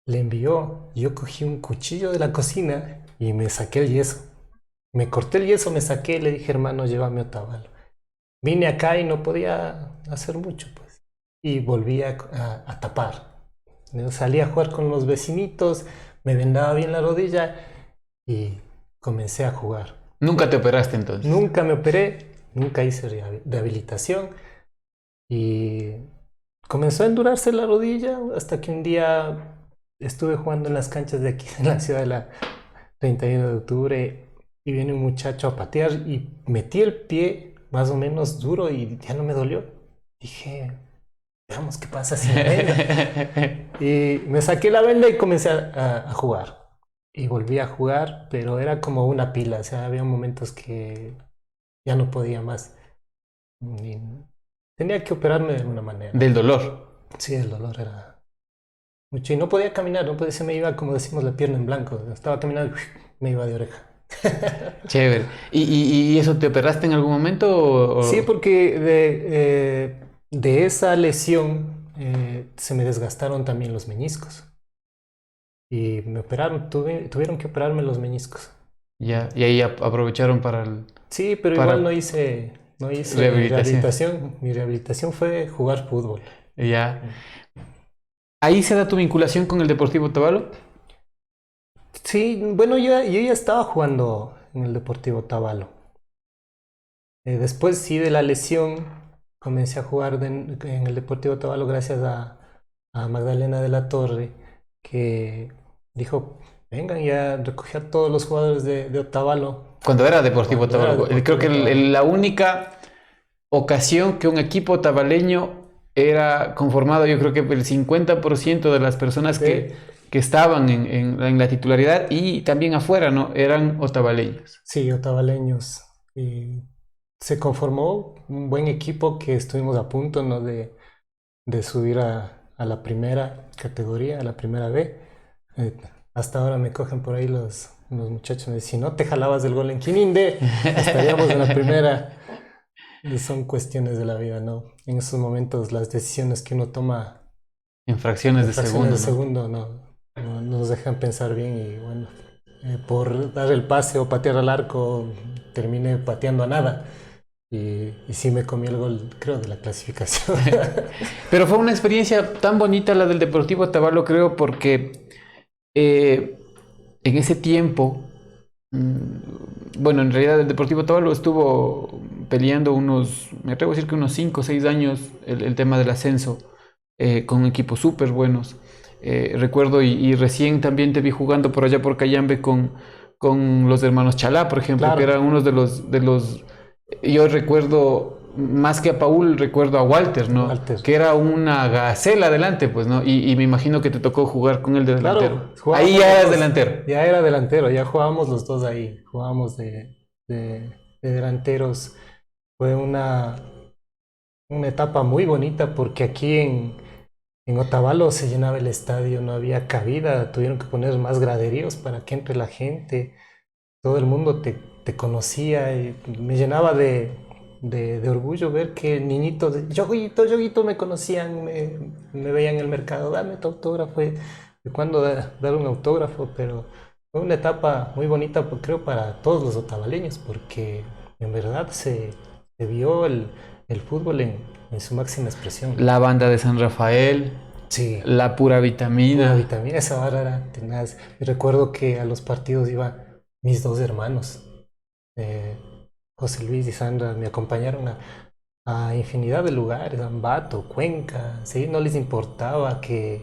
envió. Yo cogí un cuchillo de la cocina y me saqué el yeso. Me corté el yeso, me saqué y le dije, hermano, llévame a Otavalo. Vine acá y no podía hacer mucho, pues. Y volví a tapar. Yo salí a jugar con los vecinitos, me vendaba bien la rodilla y comencé a jugar. Nunca te operaste entonces. Nunca me operé, nunca hice rehabilitación y comenzó a endurarse la rodilla hasta que un día estuve jugando en las canchas de aquí, en la ciudad de la 31 de octubre, y viene un muchacho a patear y metí el pie más o menos duro y ya no me dolió. Dije, veamos qué pasa si me venda. Y me saqué la venda y comencé a jugar. Y volví a jugar, pero era como una pila, o sea, había momentos que ya no podía más. Y tenía que operarme de alguna manera. Del dolor. Sí, el dolor era mucho. Y no podía caminar, no podía, se me iba, como decimos, la pierna en blanco. Estaba caminando y me iba de oreja. Chévere. ¿Y eso te operaste en algún momento? Sí, porque de esa lesión se me desgastaron también los meniscos. y me operaron, tuvieron que operarme los meniscos. Ya, y ahí aprovecharon Sí, pero para igual no hice rehabilitación. rehabilitación. Mi rehabilitación fue jugar fútbol. Ya. ¿Ahí se da tu vinculación con el Deportivo Otavalo? Sí, bueno, yo ya estaba jugando en el Deportivo Otavalo. Después sí de la lesión comencé a jugar en el Deportivo Otavalo gracias a Magdalena de la Torre, que dijo, vengan, ya recogí a todos los jugadores de Otavalo Cuando era Deportivo cuando era Otavalo. Creo Deportivo que Otavalo. la única ocasión que un equipo otavaleño era conformado, yo creo que el 50% de las personas De, que estaban en la titularidad y también afuera, ¿no? Eran otavaleños. sí, otavaleños. Y se conformó un buen equipo que estuvimos a punto, ¿no? de subir a la primera categoría, a la primera B. Eh, Hasta ahora me cogen por ahí los muchachos, me dicen, si no te jalabas del gol en Quininde, estaríamos en la primera. Y son cuestiones de la vida, ¿no? En esos momentos las decisiones que uno toma En fracciones en de fracciones de segundo, ¿no? segundo no nos dejan pensar bien y bueno, por dar el pase o patear al arco terminé pateando a nada. Y sí me comí el gol, creo, de la clasificación. Pero fue una experiencia tan bonita la del Deportivo Otavalo, creo, porque eh, en ese tiempo, bueno, en realidad el Deportivo Otavalo estuvo peleando me atrevo a decir que unos 5 o 6 años el tema del ascenso, con equipos súper buenos. Recuerdo y recién también te vi jugando por allá por Cayambe con los hermanos Chalá, por ejemplo, que Claro, eran unos de los. Yo recuerdo, más que a Paul, recuerdo a Walter, ¿no? Walter. Que era una gacela adelante, pues, ¿no? Y me imagino que te tocó jugar con él de delantero. Claro, Ahí jugábamos ya los eras dos. delantero. Ya era delantero, ya jugábamos los dos ahí. Jugábamos de delanteros. Fue una etapa muy bonita porque aquí en Otavalo se llenaba el estadio, no había cabida, tuvieron que poner más graderíos para que entre la gente, todo el mundo te conocía y me llenaba de orgullo ver que niñitos, de, Yoguito, me conocían, me veían en el mercado, dame tu autógrafo, de cuándo dar un autógrafo, pero fue una etapa muy bonita, pues, creo, para todos los otavaleños, porque en verdad se vio el fútbol en su máxima expresión. La banda de San Rafael, Sí, la pura pura vitamina. vitamina, esa vara era tenaz. Y recuerdo que a los partidos iban mis dos hermanos, eh, José Luis y Sandra, me acompañaron a infinidad de lugares, Ambato, Cuenca, sí, no les importaba que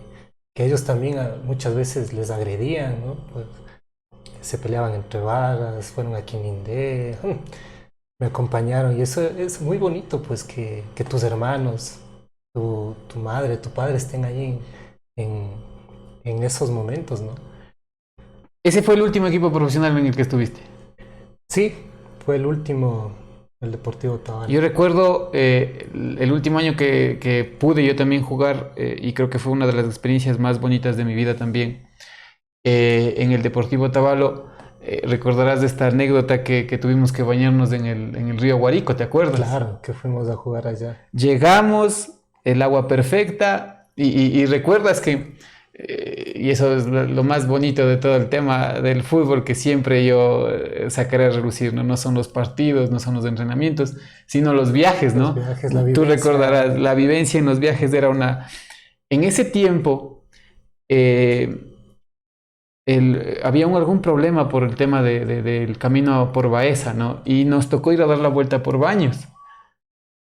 ellos también muchas veces les agredían, ¿no? Pues se peleaban entre varas, fueron a Quinindé, me acompañaron y eso es muy bonito, pues que tus hermanos, tu madre, tu padre estén allí en, en esos momentos, ¿no? Ese fue el último equipo profesional en el que estuviste. Sí, fue el último, el Deportivo Tabal. Yo recuerdo el último año que pude yo también jugar, y creo que fue una de las experiencias más bonitas de mi vida también, en el Deportivo Otavalo. Recordarás de esta anécdota que tuvimos que bañarnos en el río Guarico, ¿te acuerdas? Claro, que fuimos a jugar allá. Llegamos, el agua perfecta, y recuerdas que, y eso es lo más bonito de todo el tema del fútbol, que siempre yo sacaré a relucir, ¿no? No son los partidos, no son los entrenamientos, sino los viajes, Los ¿no? viajes, la Tú vivencia. recordarás, la vivencia en los viajes era una. En ese tiempo, eh, había algún problema por el tema del camino por Baeza, ¿no? Y nos tocó ir a dar la vuelta por Baños.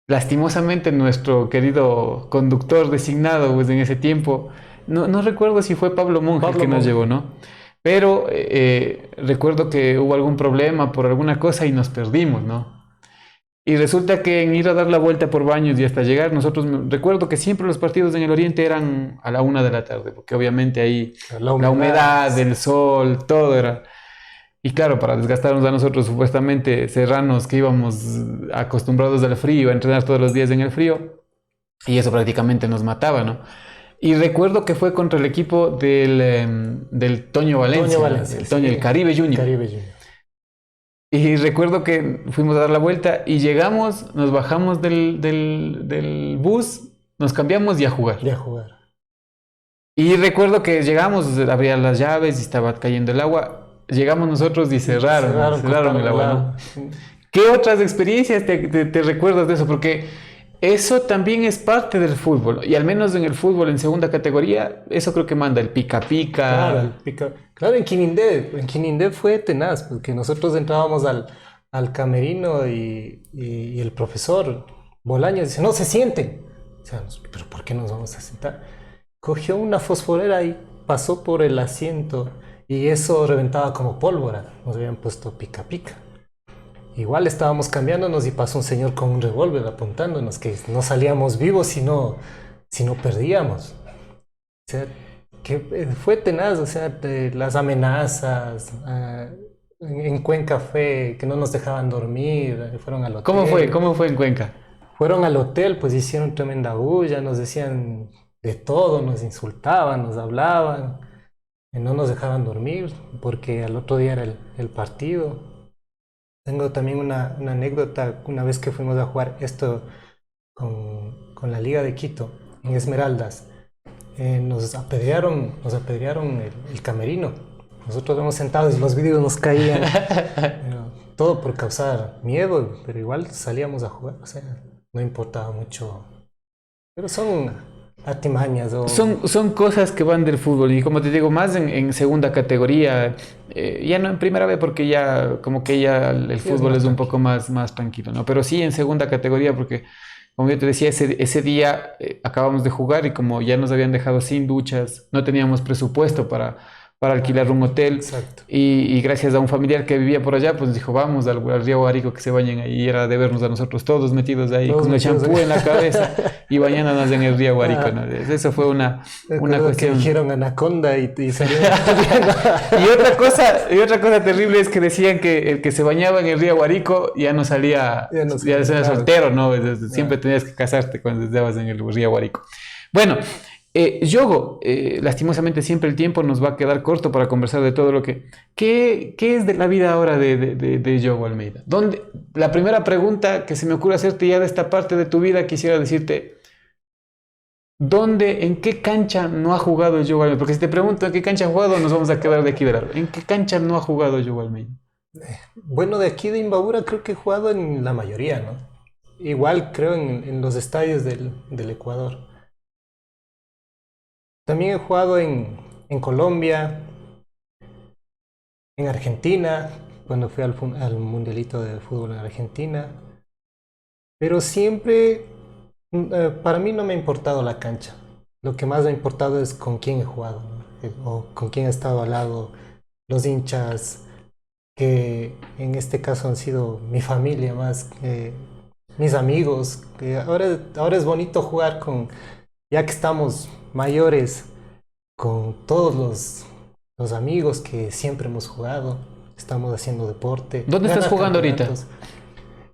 Lastimosamente nuestro querido conductor designado pues en ese tiempo, no recuerdo si fue Pablo Monge el Pablo que nos Monge. llevó, ¿no? Pero recuerdo que hubo algún problema por alguna cosa y nos perdimos, ¿no? Y resulta que en ir a dar la vuelta por Baños y hasta llegar, recuerdo que siempre los partidos en el Oriente eran a la 1 de la tarde, porque obviamente ahí La la humedad. humedad, el sol, todo era. Y claro, para desgastarnos a nosotros, supuestamente serranos que íbamos acostumbrados al frío, a entrenar todos los días en el frío, y eso prácticamente nos mataba, ¿no? Y recuerdo que fue contra el equipo del Toño Toño Valencia, Valencia, el Toño, el sí. Caribe El Junior. Caribe Junior. Y recuerdo que fuimos a dar la vuelta y llegamos, nos bajamos del bus, nos cambiamos y a jugar. De a jugar. Y recuerdo que llegamos, abrían las llaves y estaba cayendo el agua. Llegamos nosotros y cerraron el agua, ¿no? ¿Qué otras experiencias te recuerdas de eso? Porque eso también es parte del fútbol. Y al menos en el fútbol en segunda categoría, eso creo que manda el pica Claro, pica. claro, en Quinindé fue tenaz, porque nosotros entrábamos al camerino y el profesor Bolaños dice, no se sienten. O sea, pero ¿por qué nos vamos a sentar? Cogió una fosforera y pasó por el asiento y eso reventaba como pólvora. Nos habían puesto pica pica. Igual estábamos cambiándonos y pasó un señor con un revólver apuntándonos que no salíamos vivos si no perdíamos. O sea, que fue tenaz, o sea, las amenazas. En Cuenca fue que no nos dejaban dormir, fueron al ¿Cómo fue? hotel. ¿Cómo fue en Cuenca? Fueron al hotel, pues hicieron tremenda bulla, nos decían de todo, nos insultaban, nos hablaban, y no nos dejaban dormir porque al otro día era el partido. Tengo también una anécdota, una vez que fuimos a jugar esto con la Liga de Quito, en Esmeraldas. Nos apedrearon el camerino. Nosotros vemos sentados y los vidrios nos caían. Todo por causar miedo, pero igual salíamos a jugar, o sea, no importaba mucho. Pero son artimañas o... Son cosas que van del fútbol y como te digo, más en segunda categoría, ya no en primera vez porque ya como que ya el Sí, es fútbol más es un tranquilo. poco más tranquilo, ¿no? Pero sí en segunda categoría porque como yo te decía, ese día acabamos de jugar y como ya nos habían dejado sin duchas, no teníamos presupuesto para alquilar un hotel Exacto. y gracias a un familiar que vivía por allá, pues dijo, vamos al río Guarico que se bañen ahí, y era de vernos a nosotros todos metidos ahí Todos con el metidos champú ahí. en la cabeza y bañándonos en el río Guarico, ¿no? Eso fue Me una acuerdo que cuestión. dijeron anaconda y salió. Y otra cosa terrible es que decían que el que se bañaba en el río Guarico ya no salía, Ya no ya sé, era claro, soltero, ¿no? Siempre claro. tenías que casarte cuando estabas en el río Guarico. Bueno, Yogo, lastimosamente siempre el tiempo nos va a quedar corto para conversar de todo lo que... ¿Qué es de la vida ahora de Yogo Almeida? La primera pregunta que se me ocurre hacerte ya de esta parte de tu vida, quisiera decirte, en qué cancha no ha jugado Yogo Almeida? Porque si te pregunto en qué cancha ha jugado, nos vamos a quedar de aquí de largo. ¿En qué cancha no ha jugado Yogo Almeida? Bueno, de aquí de Imbabura creo que he jugado en la mayoría, ¿no? Igual creo en los estadios del Ecuador. También he jugado en Colombia, en Argentina, cuando fui al Mundialito de Fútbol en Argentina. Pero siempre, para mí no me ha importado la cancha. Lo que más me ha importado es con quién he jugado, ¿no? O con quién he estado al lado, los hinchas, que en este caso han sido mi familia más que mis amigos. Que ahora es bonito jugar ya que estamos mayores, con todos los amigos que siempre hemos jugado. Estamos haciendo deporte, ¿Dónde estás ganar jugando ahorita? campeonatos.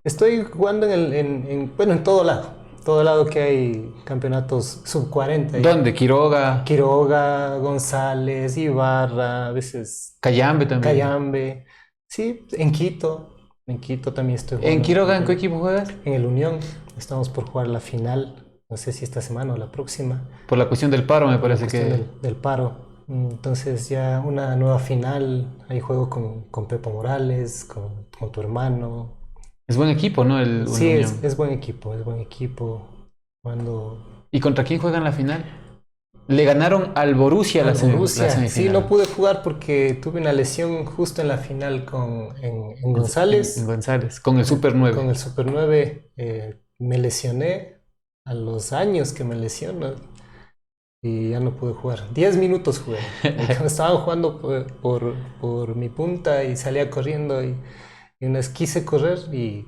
Estoy jugando bueno, en todo lado. Todo lado que hay campeonatos sub 40. ¿Dónde? Quiroga, Quiroga, González, Ibarra, a veces Cayambe también. Cayambe. Sí, en Quito. En Quito también estoy ¿En jugando. Quiroga en qué equipo juegas? En el Unión. Estamos por jugar la final. No sé si esta semana o la próxima. Por la cuestión del paro, me Por la parece cuestión que... del paro. Entonces ya una nueva final. Ahí juego con Pepo Morales, con tu hermano. Es buen equipo, ¿no? El Sí, Unión. es buen equipo, es buen equipo. Cuando ¿Y contra quién juegan la final? Le ganaron al Borussia la Borussia, sí, semifinal. no pude jugar porque tuve una lesión justo en la final en González. En González, con el Super 9. Con el Super 9 me lesioné a los años que me lesionó y ya no pude jugar. 10 minutos jugué. Cuando estaban jugando por mi punta y salía corriendo y una vez quise correr y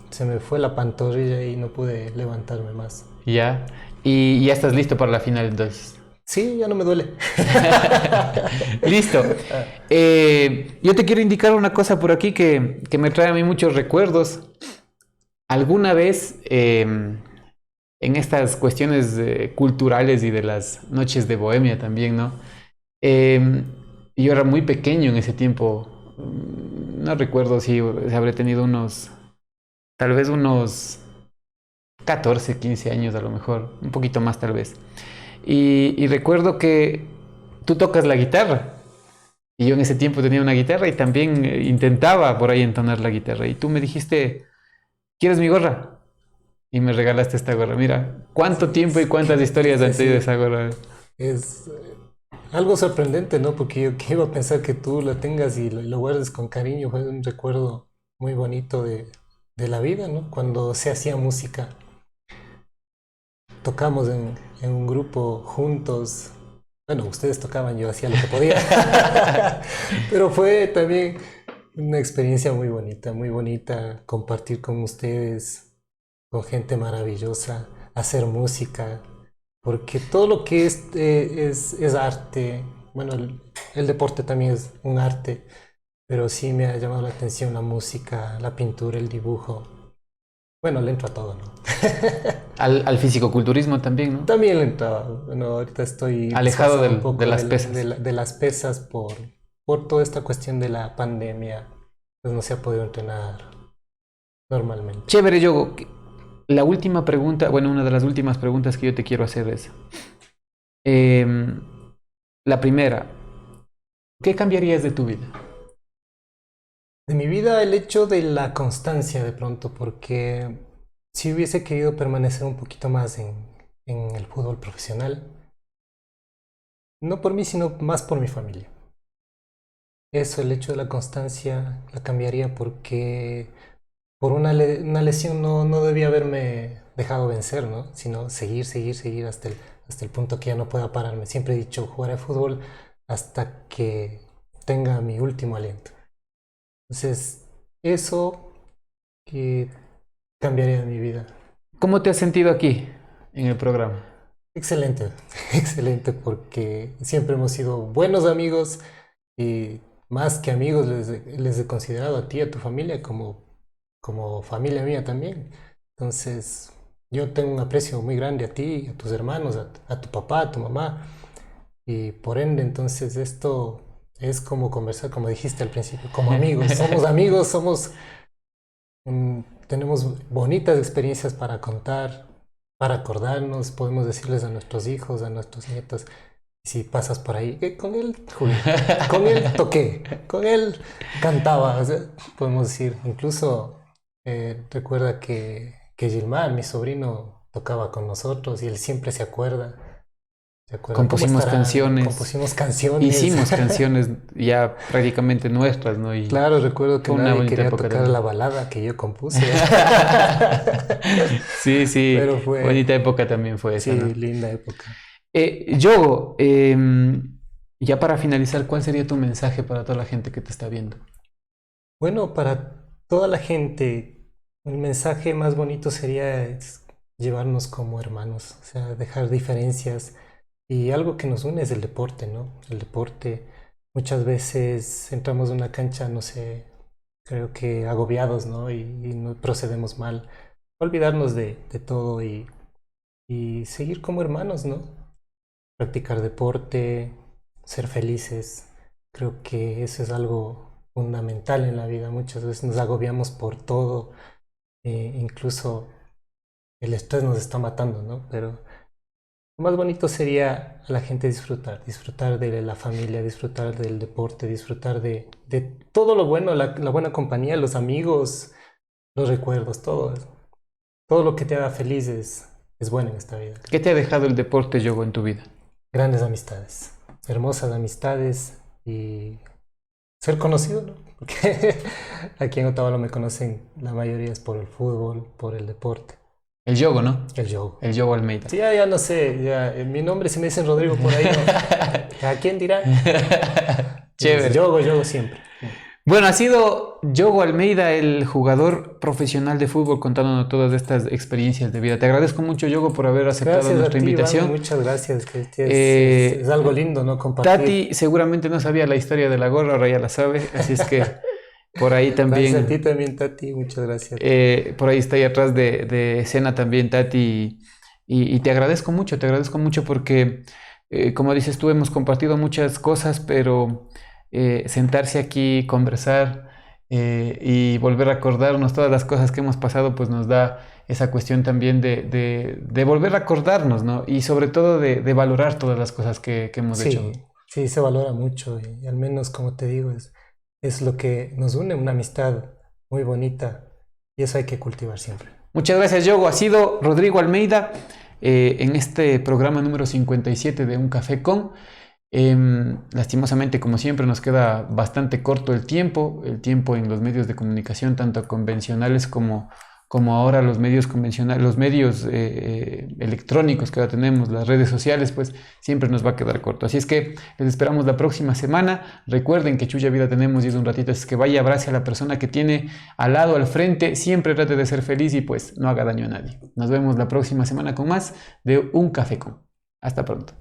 se me fue la pantorrilla y no pude levantarme más. Ya. Y ya estás listo para la final entonces. Sí, ya no me duele. Listo. Yo te quiero indicar una cosa por aquí que me trae a mí muchos recuerdos. Alguna vez, en estas cuestiones culturales y de las noches de bohemia también, ¿no? Yo era muy pequeño en ese tiempo. No recuerdo si habré tenido tal vez unos 14, 15 años a lo mejor, un poquito más tal vez. Y recuerdo que tú tocas la guitarra. Y yo en ese tiempo tenía una guitarra y también intentaba por ahí entonar la guitarra. Y tú me dijiste, ¿quieres mi gorra? Y me regalaste esta gorra. Mira, cuánto tiempo y cuántas historias han tenido esa gorra. Es algo sorprendente, ¿no? Porque yo que iba a pensar que tú lo tengas y lo guardes con cariño. Fue un recuerdo muy bonito de la vida, ¿no? Cuando se hacía música. Tocamos en un grupo juntos. Bueno, ustedes tocaban, yo hacía lo que podía. Pero fue también una experiencia muy bonita compartir con ustedes, con gente maravillosa, hacer música, porque todo lo que es arte, bueno, el deporte también es un arte, pero sí me ha llamado la atención la música, la pintura, el dibujo. Bueno, le entro a todo, ¿no? Al fisicoculturismo también, ¿no? También le entraba. Bueno, ahorita estoy Alejado desfasado un poco de las pesas. de las pesas por toda esta cuestión de la pandemia. Pues no se ha podido entrenar normalmente. Chévere, Yogo. La última pregunta, bueno, una de las últimas preguntas que yo te quiero hacer es, em, la primera, ¿qué cambiarías de tu vida? De mi vida el hecho de la constancia de pronto, porque si hubiese querido permanecer un poquito más en el fútbol profesional, no por mí, sino más por mi familia. Eso, el hecho de la constancia, la cambiaría porque por una lesión no debía haberme dejado vencer, ¿no? Sino seguir hasta el punto que ya no pueda pararme. Siempre he dicho, jugaré fútbol hasta que tenga mi último aliento. Entonces, eso que cambiaría mi vida. ¿Cómo te has sentido aquí en el programa? Excelente, excelente, porque siempre hemos sido buenos amigos y más que amigos les he considerado a ti y a tu familia como familia mía también. Entonces, yo tengo un aprecio muy grande a ti, a tus hermanos, a tu papá, a tu mamá, y por ende, entonces esto es como conversar, como dijiste al principio, como amigos, tenemos bonitas experiencias para contar, para acordarnos, podemos decirles a nuestros hijos, a nuestros nietos, si pasas por ahí, con él jugué, con él toqué, con él cantaba, o sea, podemos decir, incluso recuerda que Gilmar, mi sobrino, tocaba con nosotros y él siempre se acuerda cómo Compusimos estará, canciones, compusimos canciones. hicimos canciones ya prácticamente nuestras, ¿no? Y Claro, recuerdo que fue una nadie bonita quería época tocar también. la balada que yo compuse. Sí, sí, Pero fue, bonita época también fue esa, sí, ¿no? linda época. Yogo, ya para finalizar, ¿cuál sería tu mensaje para toda la gente que te está viendo? Bueno, para toda la gente, el mensaje más bonito sería llevarnos como hermanos, o sea, dejar diferencias. Y algo que nos une es el deporte, ¿no? El deporte, muchas veces entramos en una cancha, no sé, creo que agobiados, ¿no? Y no procedemos mal. Olvidarnos de todo y seguir como hermanos, ¿no? Practicar deporte, ser felices. Creo que eso es algo fundamental en la vida. Muchas veces nos agobiamos por todo, incluso el estrés nos está matando, ¿no? Pero lo más bonito sería a la gente disfrutar de la familia, disfrutar del deporte, disfrutar de todo lo bueno, la buena compañía, los amigos, los recuerdos, todo lo que te haga feliz es bueno en esta vida. ¿Qué te ha dejado el deporte, Yogo, en tu vida? Grandes amistades, hermosas amistades y ser conocido, ¿no? Porque aquí en Otavalo me conocen, la mayoría es por el fútbol, por el deporte, El Yogo, ¿no? el yoga. El Yogo Almeida. Sí, ya no sé, ya, mi nombre si me dicen Rodrigo por ahí, ¿no? ¿A quién dirá? Chévere. Yogo siempre. Bueno, ha sido Yogo Almeida, el jugador profesional de fútbol, contándonos todas estas experiencias de vida. Te agradezco mucho, Yogo, por haber aceptado Gracias a nuestra ti, invitación. Iván, muchas gracias. Que es algo lindo, ¿no? Compartir. Tati seguramente no sabía la historia de la gorra, ahora ya la sabe, así es que por ahí también. Gracias a ti también, Tati, muchas gracias. Por ahí está ahí atrás de escena también, Tati, y te agradezco mucho porque, como dices tú, hemos compartido muchas cosas, pero sentarse aquí, conversar y volver a acordarnos todas las cosas que hemos pasado, pues nos da esa cuestión también de volver a acordarnos, ¿no? Y sobre todo de valorar todas las cosas que hemos hecho. Sí, sí, se valora mucho y al menos, como te digo, es lo que nos une, una amistad muy bonita y eso hay que cultivar siempre. Muchas gracias, Yogo. Ha sido Rodrigo Almeida en este programa número 57 de Un Café con. Lastimosamente, como siempre, nos queda bastante corto el tiempo en los medios de comunicación, tanto convencionales como ahora los medios convencionales, los medios electrónicos que ahora tenemos, las redes sociales, pues siempre nos va a quedar corto. Así es que les esperamos la próxima semana. Recuerden que Chuya Vida tenemos y es un ratito, es que vaya, abrace a la persona que tiene al lado, al frente, siempre trate de ser feliz y pues no haga daño a nadie. Nos vemos la próxima semana con más de Un Café con. Hasta pronto.